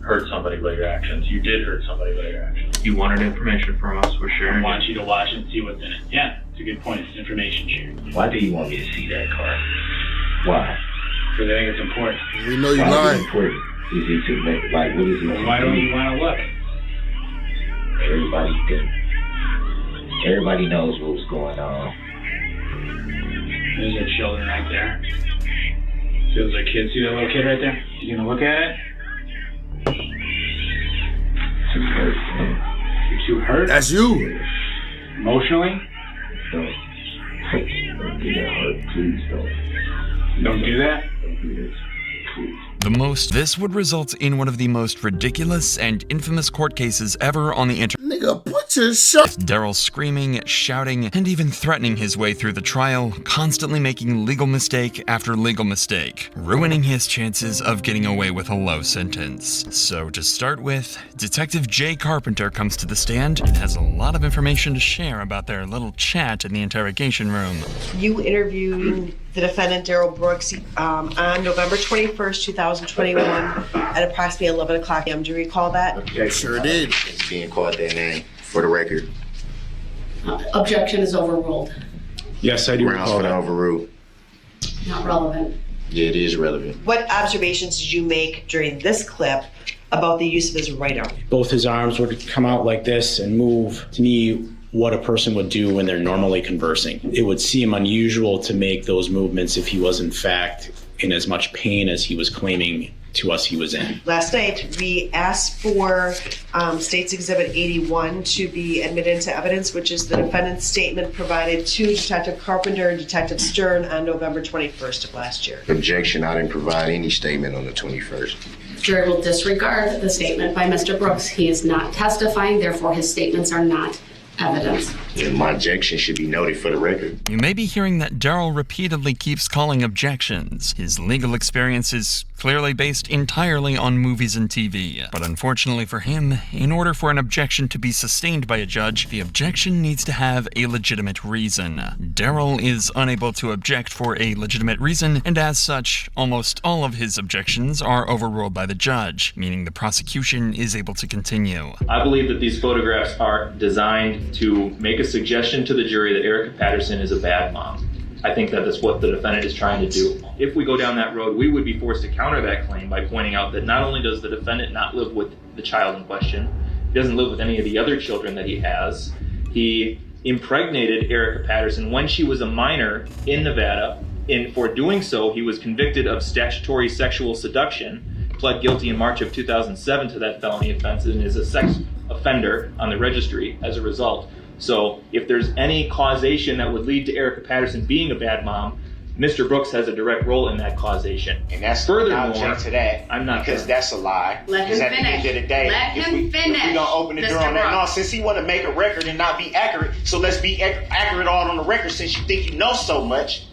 hurt somebody by your actions. You did hurt somebody by your actions. You wanted information from us. We're sharing. I want you to watch and see what's in it. Yeah, it's a good point. It's information sharing. Why do you want me to see that car? Why? Because I think it's important. We know you're lying. Is it to make, like, what is it? Well, why don't you want to look? Everybody knows what was going on. There's our children right there. See those are kids? See that little kid right there? You gonna look at it? Too hurt, man. You're too hurt? That's you. Don't Emotionally? do that hurt. Please don't. Don't do that? Don't do this. Please. This would result in one of the most ridiculous and infamous court cases ever on the internet. Nigga, put your shot. Darrell screaming, shouting, and even threatening his way through the trial, constantly making legal mistake after legal mistake, ruining his chances of getting away with a low sentence. So to start with, Detective Jay Carpenter comes to the stand and has a lot of information to share about their little chat in the interrogation room. You interviewed the defendant, Darrell Brooks, on November 21st, 2021 at approximately 11 o'clock a.m. Do you recall that? Sure did. It's being called that name for the record. Objection is overruled. Yes, I do Grounds for the overrule. Not relevant. Yeah, it is relevant. What observations did you make during this clip about the use of his right arm? Both his arms would come out like this and move. To me, what a person would do when they're normally conversing. It would seem unusual to make those movements if he was in fact in as much pain as he was claiming to us he was in. Last night, we asked for State's Exhibit 81 to be admitted into evidence, which is the defendant's statement provided to Detective Carpenter and Detective Stern on November 21st of last year. Objection, I didn't provide any statement on the 21st. Jury will disregard the statement by Mr. Brooks. He is not testifying, therefore his statements are not evidence. And my objection should be noted for the record. You may be hearing that Darrell repeatedly keeps calling objections. His legal experience is clearly based entirely on movies and TV. But unfortunately for him, in order for an objection to be sustained by a judge, the objection needs to have a legitimate reason. Darrell is unable to object for a legitimate reason, and as such, almost all of his objections are overruled by the judge, meaning the prosecution is able to continue. I believe that these photographs are designed to make a suggestion to the jury that Erica Patterson is a bad mom. I think that is what the defendant is trying to do. If we go down that road, we would be forced to counter that claim by pointing out that not only does the defendant not live with the child in question, he doesn't live with any of the other children that he has. He impregnated Erica Patterson when she was a minor in Nevada, and for doing so, he was convicted of statutory sexual seduction, pled guilty in March of 2007 to that felony offense, and is a sex offender on the registry as a result. So if there's any causation that would lead to Erica Patterson being a bad mom, Mr. Brooks has a direct role in that causation. And that's furthermore, I object to that. I'm not because that's a lie. Let him at the end of the day, if we don't open the door on that. No, since he want to make a record and not be accurate, so let's be accurate all on the record since you think you know so much.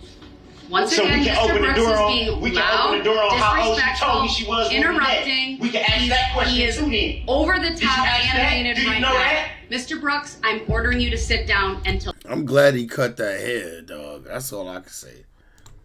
Once so again, we can Mr. open Brooks the door is on. being We can loud, open the door on how old she told me she was. Interrupting. We can ask that question he is too. Then over the top animated right now. That? Mr. Brooks, I'm ordering you to sit down until. I'm glad he cut that hair, dog. That's all I can say.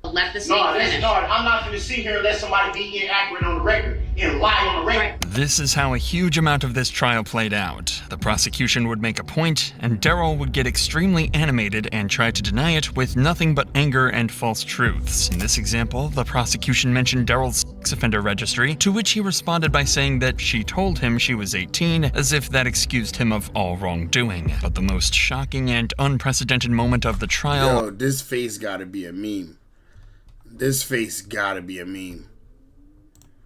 Let the state finish. No, I'm not going to sit here and let somebody be inaccurate on the record and lie on the record. This is how a huge amount of this trial played out. The prosecution would make a point, and Darrell would get extremely animated and try to deny it with nothing but anger and false truths. In this example, the prosecution mentioned Darrell's sex offender registry, to which he responded by saying that she told him she was 18, as if that excused him of all wrongdoing. But the most shocking and unprecedented moment of the trial... Yo, this face gotta be a meme. This face gotta be a meme.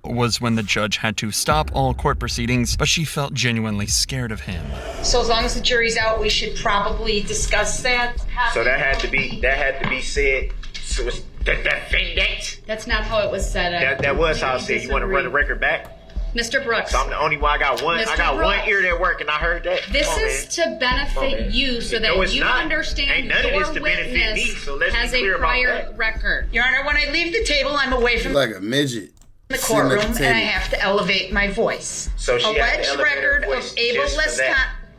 Was when the judge had to stop all court proceedings, but she felt genuinely scared of him. So as long as the jury's out, we should probably discuss that. So that had to be said. So it's that. That's not how it was said. That was how it said. You want to run the record back? Mr. Brooks. So I'm the only one. I got one. I got one ear that work, and I heard that. This is to benefit you so that you understand your witness has a prior record. Your Honor, when I leave the table, I'm away from like a midget. The courtroom, and I have to elevate my voice. So she alleged record of ableist.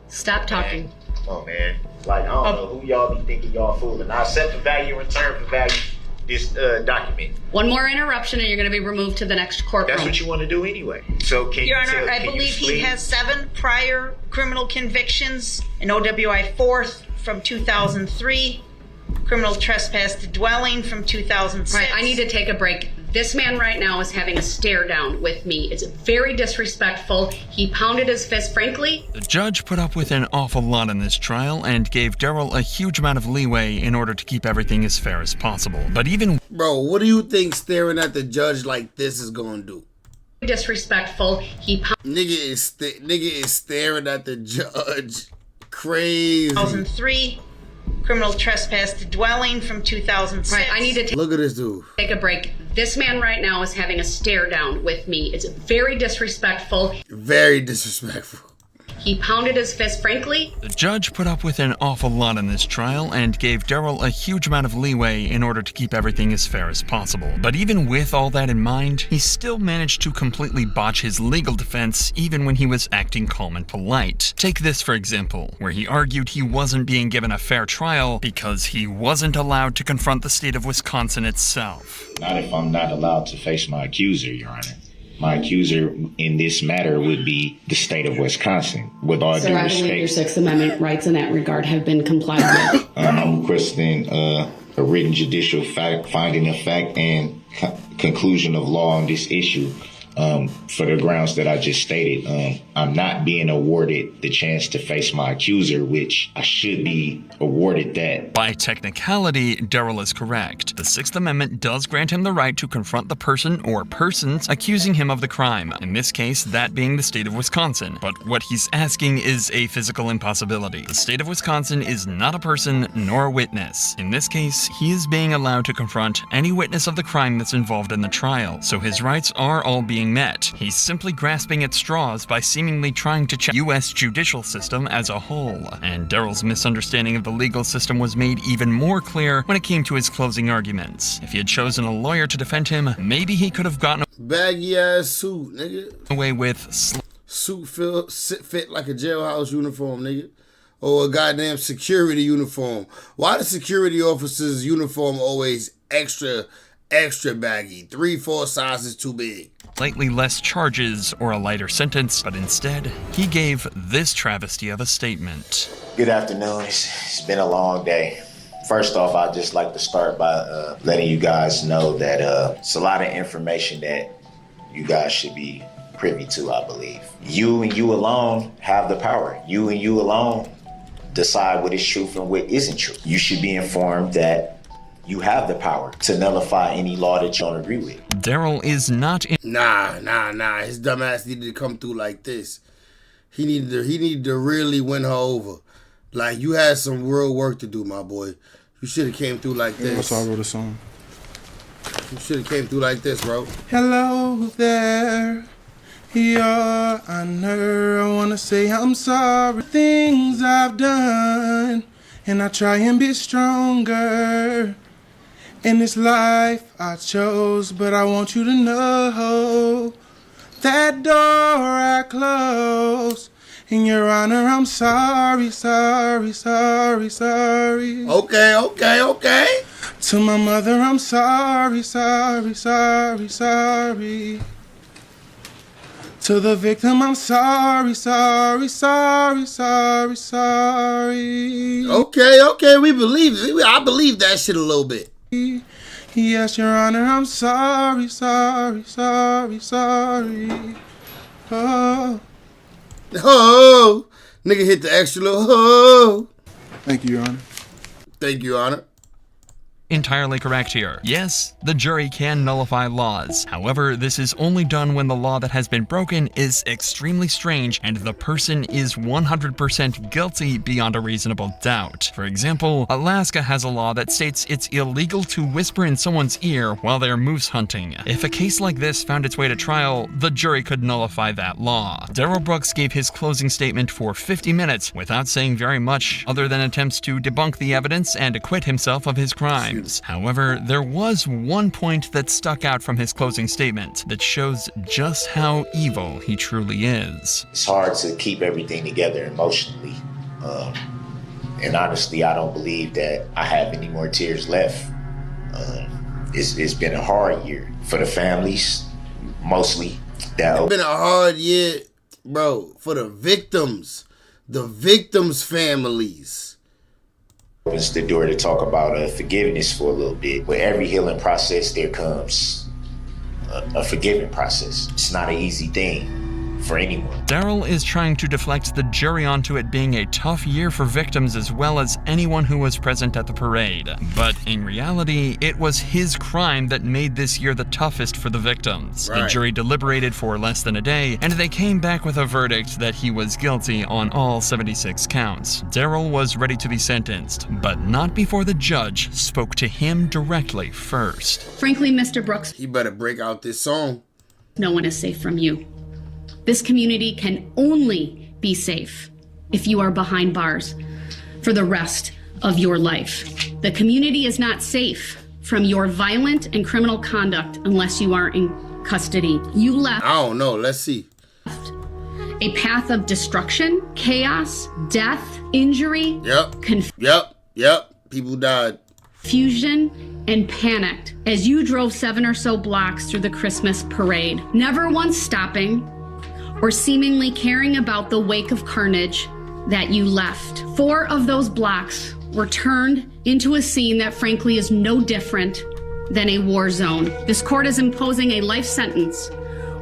Stop talking. Oh man, like I don't know who y'all be thinking y'all fooling. I accept the value in return for value. This document. One more interruption, and you're going to be removed to the next courtroom. That's what you want to do anyway. So can Your you Honor, tell, I believe he has 7 prior criminal convictions, an OWI 4th from 2003, criminal trespass to dwelling from 2006. Right, I need to take a break. This man right now is having a stare down with me. It's very disrespectful. He pounded his fist, frankly. The judge put up with an awful lot in this trial and gave Darrell a huge amount of leeway in order to keep everything as fair as possible. But even... Bro, what do you think staring at the judge like this is gonna do? Disrespectful. Nigga is staring at the judge. Crazy. 2003. Criminal trespass to dwelling from 2006. Right, I need to look at this dude. Take a break. This man right now is having a stare down with me. It's very disrespectful. Very disrespectful. He pounded his fist, frankly. The judge put up with an awful lot in this trial and gave Darrell a huge amount of leeway in order to keep everything as fair as possible. But even with all that in mind, he still managed to completely botch his legal defense even when he was acting calm and polite. Take this for example, where he argued he wasn't being given a fair trial because he wasn't allowed to confront the state of Wisconsin itself. Not if I'm not allowed to face my accuser, Your Honor. My accuser in this matter would be the state of Wisconsin, with all due respect. I believe your Sixth Amendment rights in that regard have been complied with. I'm requesting a written judicial finding of fact and conclusion of law on this issue for the grounds that I just stated. I'm not being awarded the chance to face my accuser, which I should be awarded that. By technicality, Darrell is correct. The Sixth Amendment does grant him the right to confront the person or persons accusing him of the crime, in this case, that being the state of Wisconsin. But what he's asking is a physical impossibility. The state of Wisconsin is not a person nor a witness. In this case, he is being allowed to confront any witness of the crime that's involved in the trial, so his rights are all being met. He's simply grasping at straws by seemingly trying to check the U.S. judicial system as a whole. And Darrell's misunderstanding of the legal system was made even more clear when it came to his closing arguments. If he had chosen a lawyer to defend him, maybe he could have gotten baggy ass suit, nigga. Away with suit fit like a jailhouse uniform, nigga. Or a goddamn security uniform. Why the security officer's uniform always extra baggy? 3-4 sizes too big. Slightly less charges or a lighter sentence, but instead, he gave this travesty of a statement. Good afternoon. It's been a long day. First off, I'd just like to start by letting you guys know that it's a lot of information that you guys should be privy to, I believe. You and you alone have the power. You and you alone decide what is truth and what isn't true. You should be informed that you have the power to nullify any law that you don't agree with. Darrell is not in. Nah. His dumb ass needed to come through like this. He needed to really win her over. Like, you had some real work to do, my boy. You should have came through like this. That's why I wrote a song. You should have came through like this, bro. Hello there, Your Honor. I wanna say I'm sorry for things I've done, and I try and be stronger in this life I chose. But I want you to know that door I closed. And Your Honor, I'm sorry. Okay. To my mother, I'm sorry. To the victim, I'm sorry. Okay, we believe it. I believe that shit a little bit. Yes, Your Honor, I'm sorry. Oh, nigga hit the extra little oh. Thank you, Your Honor. Thank you, Your Honor. entirely correct here. Yes, the jury can nullify laws. However, this is only done when the law that has been broken is extremely strange and the person is 100% guilty beyond a reasonable doubt. For example, Alaska has a law that states it's illegal to whisper in someone's ear while they're moose hunting. If a case like this found its way to trial, the jury could nullify that law. Darrell Brooks gave his closing statement for 50 minutes without saying very much other than attempts to debunk the evidence and acquit himself of his crimes. However, there was one point that stuck out from his closing statement that shows just how evil he truly is. It's hard to keep everything together emotionally. And honestly, I don't believe that I have any more tears left. It's been a hard year for the families, mostly. It's been a hard year, bro, for the victims families. Opens the door to talk about forgiveness for a little bit. With every healing process, there comes a forgiving process. It's not an easy thing for anyone. Darrell is trying to deflect the jury onto it being a tough year for victims as well as anyone who was present at the parade. But in reality, it was his crime that made this year the toughest for the victims. Right. The jury deliberated for less than a day, and they came back with a verdict that he was guilty on all 76 counts. Darrell was ready to be sentenced, but not before the judge spoke to him directly first. Frankly, Mr. Brooks, He better break out this song. no one is safe from you. This community can only be safe if you are behind bars for the rest of your life. The community is not safe from your violent and criminal conduct unless you are in custody. You left. I don't know. Let's see. A path of destruction, chaos, death, injury. Yep. People died. Confusion and panicked as you drove 7 or so blocks through the Christmas parade, never once stopping or seemingly caring about the wake of carnage that you left. 4 of those blocks were turned into a scene that frankly is no different than a war zone. This court is imposing a life sentence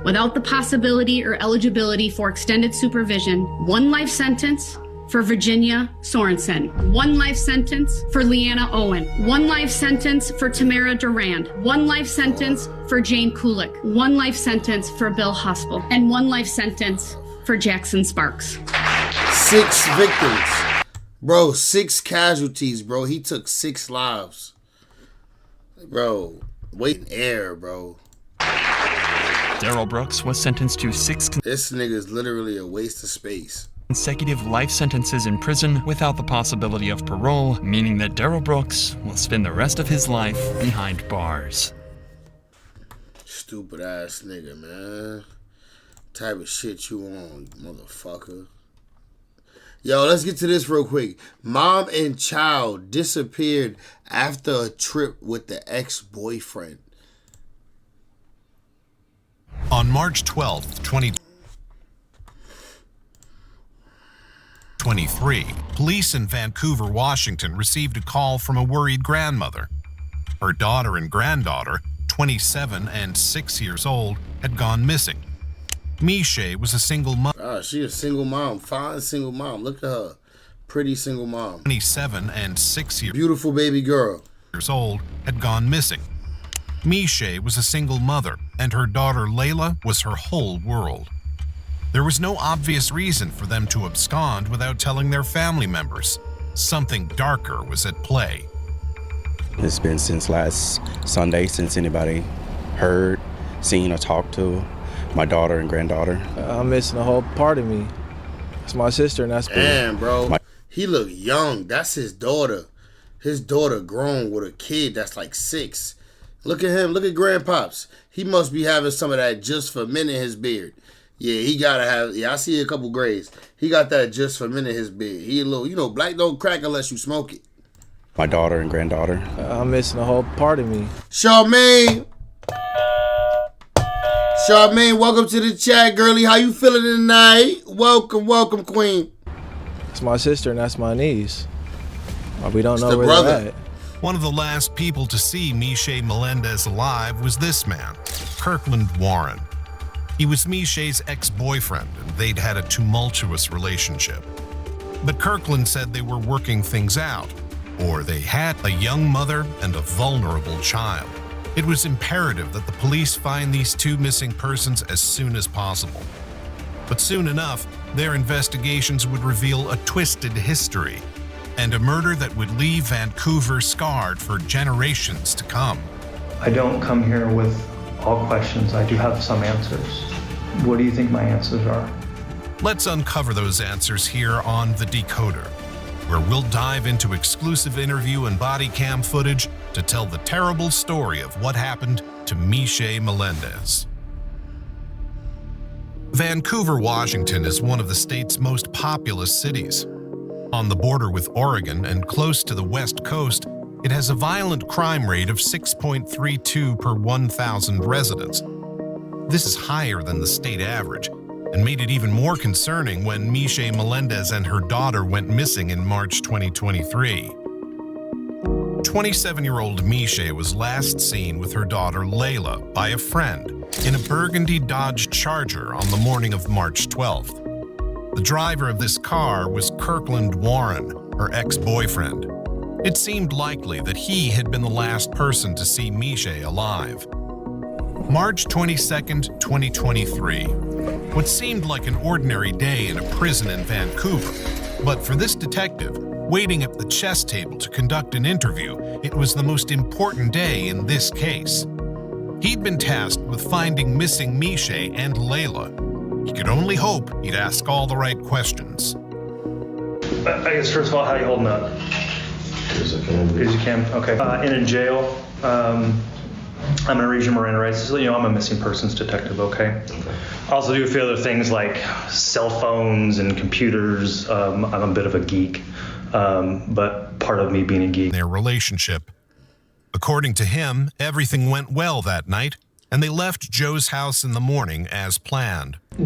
without the possibility or eligibility for extended supervision. 1 life sentence for Virginia Sorensen, 1 life sentence for Leanna Owen, 1 life sentence for Tamara Durand, 1 life sentence for Jane Kulik, 1 life sentence for Bill Huspel, and 1 life sentence for Jackson Sparks. 6 victims. Bro, 6 casualties, bro. He took 6 lives. Bro, wait in air, bro. Darrell Brooks was sentenced to 6 This nigga's literally a waste of space. consecutive life sentences in prison without the possibility of parole, meaning that Darrell Brooks will spend the rest of his life behind bars. Stupid ass nigga, man. Type of shit you on, you motherfucker. Yo, let's get to this real quick. Mom and child disappeared after a trip with the ex-boyfriend. On March 12th, 2023, police in Vancouver, Washington received a call from a worried grandmother. Her daughter and granddaughter, 27 and 6 years old, had gone missing. Miche was a single mother. She a single mom, fine single mom. Look at her. Pretty single mom. 27 and 6 years Beautiful baby girl. Old, had gone missing. Miche was a single mother, and her daughter Layla was her whole world. There was no obvious reason for them to abscond without telling their family members. Something darker was at play. It's been since last Sunday since anybody heard, seen, or talked to my daughter and granddaughter. I'm missing a whole part of me. It's my sister, and that's Damn, bro. He look young. That's his daughter. His daughter grown with a kid that's like 6. Look at him. Look at Grandpops. He must be having some of that just for men in his beard. Yeah, he gotta have. Yeah, I see a couple grays. He got that just for men in his beard. He a little, you know, black don't crack unless you smoke it. My daughter and granddaughter. I'm missing a whole part of me. Charmaine, welcome to the chat, girlie. How you feeling tonight? Welcome, welcome, queen. It's my sister, and that's my niece. We don't know the where brother. they're at. One of the last people to see Miche Melendez alive was this man, Kirkland Warren. He was Miche's ex-boyfriend, and they'd had a tumultuous relationship. But Kirkland said they were working things out. or they had a young mother and a vulnerable child. It was imperative that the police find these two missing persons as soon as possible. But soon enough, their investigations would reveal a twisted history and a murder that would leave Vancouver scarred for generations to come. I don't come here with all questions. I do have some answers. What do you think my answers are? Let's uncover those answers here on The Decoder, where we'll dive into exclusive interview and body cam footage to tell the terrible story of what happened to Miche Melendez. Vancouver, Washington is one of the state's most populous cities. On the border with Oregon and close to the West Coast, it has a violent crime rate of 6.32 per 1,000 residents. This is higher than the state average, and made it even more concerning when Miche Melendez and her daughter went missing in March 2023. 27-year-old Miche was last seen with her daughter Layla by a friend in a burgundy Dodge Charger on the morning of March 12th. The driver of this car was Kirkland Warren, her ex-boyfriend. It seemed likely that he had been the last person to see Miche alive. March 22nd, 2023. What seemed like an ordinary day in a prison in Vancouver, but for this detective, waiting at the chess table to conduct an interview, it was the most important day in this case. He'd been tasked with finding missing Miche and Layla. He could only hope he'd ask all the right questions. I guess first of all, how are you holding up? As you can. Okay. In a jail. I'm a regional Miranda rights. So, I'm a missing persons detective. Okay. I also do a few other things like cell phones and computers. I'm a bit of a geek, but part of me being a geek. Their relationship. According to him, everything went well that night, and they left Joe's house in the morning as planned.